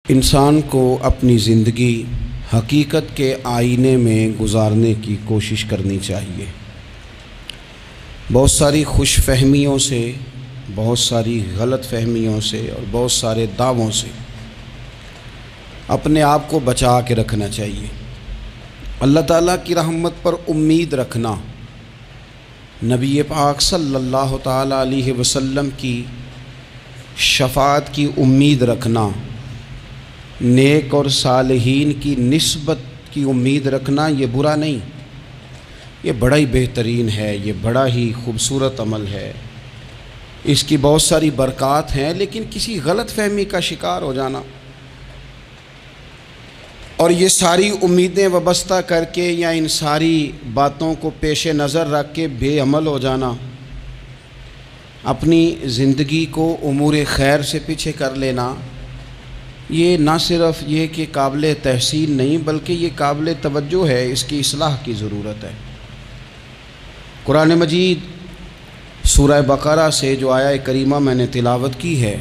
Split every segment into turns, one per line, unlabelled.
انسان کو اپنی زندگی حقیقت کے آئینے میں گزارنے کی کوشش کرنی چاہیے۔ بہت ساری خوش فہمیوں سے، بہت ساری غلط فہمیوں سے اور بہت سارے دعووں سے اپنے آپ کو بچا کے رکھنا چاہیے۔ اللہ تعالیٰ کی رحمت پر امید رکھنا، نبی پاک صلی اللہ تعالیٰ علیہ وسلم کی شفاعت کی امید رکھنا، نیک اور صالحین کی نسبت کی امید رکھنا، یہ برا نہیں، یہ بڑا ہی بہترین ہے، یہ بڑا ہی خوبصورت عمل ہے، اس کی بہت ساری برکات ہیں۔ لیکن کسی غلط فہمی کا شکار ہو جانا اور یہ ساری امیدیں وابستہ کر کے یا ان ساری باتوں کو پیش نظر رکھ کے بے عمل ہو جانا، اپنی زندگی کو امور خیر سے پیچھے کر لینا، یہ نہ صرف یہ کہ قابل تحسین نہیں بلکہ یہ قابل توجہ ہے، اس کی اصلاح کی ضرورت ہے۔ قرآن مجید سورہ بقرہ سے جو آیہ کریمہ میں نے تلاوت کی ہے،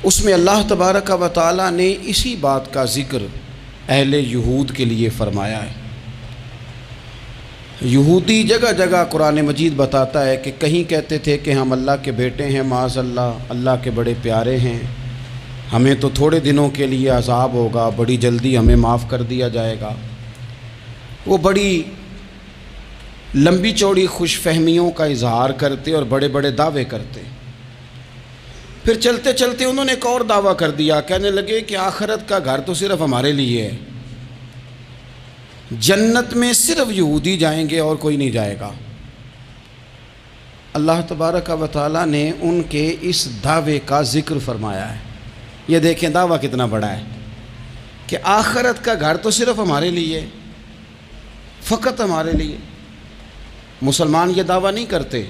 اس میں اللہ تبارک و تعالیٰ نے اسی بات کا ذکر اہل یہود کے لیے فرمایا ہے۔ یہودی جگہ جگہ قرآن مجید بتاتا ہے کہ کہیں کہتے تھے کہ ہم اللہ کے بیٹے ہیں، معاذ اللہ، اللہ کے بڑے پیارے ہیں، ہمیں تو تھوڑے دنوں کے لیے عذاب ہوگا، بڑی جلدی ہمیں معاف کر دیا جائے گا۔ وہ بڑی لمبی چوڑی خوش فہمیوں کا اظہار کرتے اور بڑے بڑے دعوے کرتے۔ پھر چلتے چلتے انہوں نے ایک اور دعویٰ کر دیا، کہنے لگے کہ آخرت کا گھر تو صرف ہمارے لیے ہے، جنت میں صرف یہودی جائیں گے اور کوئی نہیں جائے گا۔ اللہ تبارک و تعالیٰ نے ان کے اس دعوے کا ذکر فرمایا ہے۔ یہ دیکھیں دعویٰ کتنا بڑا ہے کہ آخرت کا گھر تو صرف ہمارے لیے، فقط ہمارے لیے۔ مسلمان یہ دعویٰ نہیں کرتے۔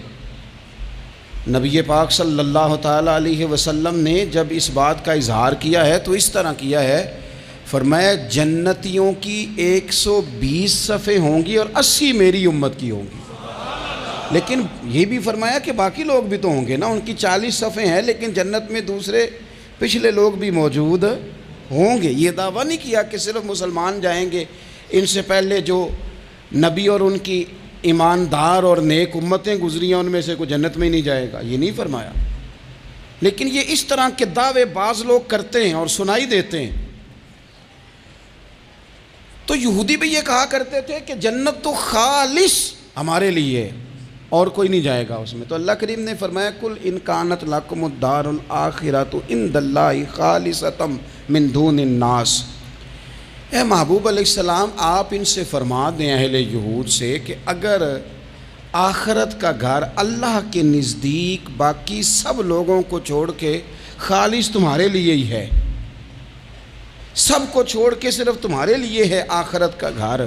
نبی پاک صلی اللہ تعالیٰ علیہ وسلم نے جب اس بات کا اظہار کیا ہے تو اس طرح کیا ہے، فرمایا جنتیوں کی 120 صفیں ہوں گی اور 80 میری امت کی ہوں گی۔ لیکن یہ بھی فرمایا کہ باقی لوگ بھی تو ہوں گے نا، ان کی 40 صفیں ہیں لیکن جنت میں دوسرے پچھلے لوگ بھی موجود ہوں گے۔ یہ دعویٰ نہیں کیا کہ صرف مسلمان جائیں گے، ان سے پہلے جو نبی اور ان کی ایماندار اور نیک امتیں گزری ہیں ان میں سے کوئی جنت میں ہی نہیں جائے گا، یہ نہیں فرمایا۔ لیکن یہ اس طرح کے دعوے بعض لوگ کرتے ہیں اور سنائی دیتے ہیں۔ تو یہودی بھی یہ کہا کرتے تھے کہ جنت تو خالص ہمارے لیے اور کوئی نہیں جائے گا اس میں۔ تو اللہ کریم نے فرمایا کل ان کانت لکم الدار الآخرۃ عند اللہ خالصۃ من دون الناس، اے محبوب علیہ السلام آپ ان سے فرما دیں اہل یہود سے کہ اگر آخرت کا گھر اللہ کے نزدیک باقی سب لوگوں کو چھوڑ کے خالص تمہارے لیے ہی ہے، سب کو چھوڑ کے صرف تمہارے لیے ہے آخرت کا گھر،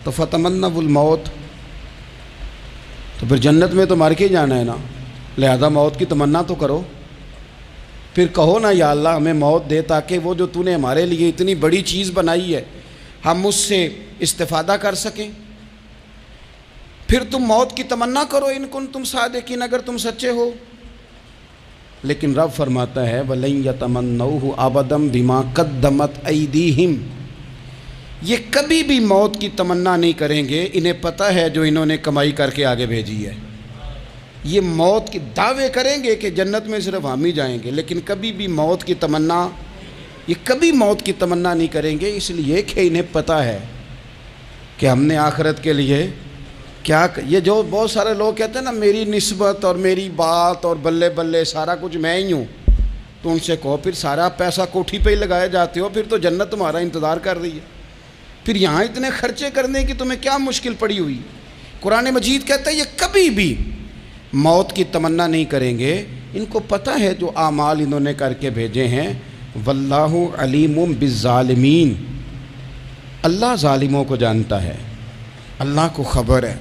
تو فتمنوا الموت، تو پھر جنت میں تو مر کے جانا ہے نا، لہذا موت کی تمنا تو کرو۔ پھر کہو نا یا اللہ ہمیں موت دے تاکہ وہ جو تو نے ہمارے لیے اتنی بڑی چیز بنائی ہے ہم اس سے استفادہ کر سکیں۔ پھر تم موت کی تمنا کرو ان کنتم صادقین، اگر تم سچے ہو۔ لیکن رب فرماتا ہے وَلَن يَتَمَنَّوْهُ أَبَدًا بِمَا قَدَّمَتْ أَيْدِيهِمْ، یہ کبھی بھی موت کی تمنا نہیں کریں گے، انہیں پتہ ہے جو انہوں نے کمائی کر کے آگے بھیجی ہے۔ یہ موت کی دعوے کریں گے کہ جنت میں صرف ہم ہی جائیں گے، لیکن کبھی بھی موت کی تمنا، یہ کبھی موت کی تمنا نہیں کریں گے، اس لیے کہ انہیں پتہ ہے کہ ہم نے آخرت کے لیے کیا۔ یہ جو بہت سارے لوگ کہتے ہیں نا میری نسبت اور میری بات اور بلے بلے سارا کچھ میں ہی ہوں، تو ان سے کہو پھر سارا پیسہ کوٹھی پہ ہی لگائے جاتے ہو، پھر تو جنت تمہارا انتظار کر رہی ہے، پھر یہاں اتنے خرچے کرنے کی تمہیں کیا مشکل پڑی ہوئی۔ قرآن مجید کہتا ہے یہ کبھی بھی موت کی تمنا نہیں کریں گے، ان کو پتہ ہے جو اعمال انہوں نے کر کے بھیجے ہیں۔ واللہ علیم بالظالمین، اللہ ظالموں کو جانتا ہے، اللہ کو خبر ہے۔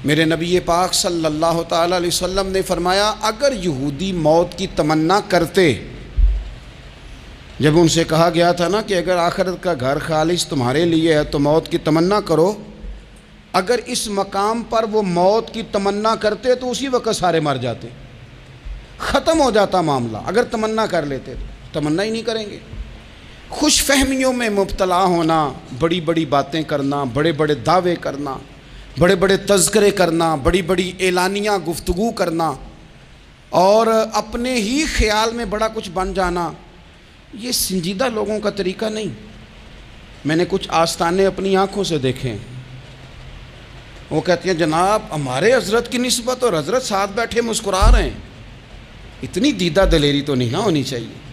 میرے نبی پاک صلی اللہ تعالیٰ علیہ وسلم نے فرمایا اگر یہودی موت کی تمنا کرتے، جب ان سے کہا گیا تھا نا کہ اگر آخرت کا گھر خالص تمہارے لیے ہے تو موت کی تمنا کرو، اگر اس مقام پر وہ موت کی تمنا کرتے تو اسی وقت سارے مر جاتے، ختم ہو جاتا معاملہ۔ اگر تمنا کر لیتے تو تمنا ہی نہیں کریں گے، خوش فہمیوں میں مبتلا ہونا، بڑی بڑی باتیں کرنا، بڑے بڑے دعوے کرنا، بڑے بڑے تذکرے کرنا، بڑی بڑی اعلانیہ گفتگو کرنا اور اپنے ہی خیال میں بڑا کچھ بن جانا، یہ سنجیدہ لوگوں کا طریقہ نہیں۔ میں نے کچھ آستانے اپنی آنکھوں سے دیکھے، وہ کہتے ہیں جناب ہمارے حضرت کی نسبت اور حضرت ساتھ بیٹھے مسکرا رہے ہیں، اتنی دیدہ دلیری تو نہیں نہ ہونی چاہیے۔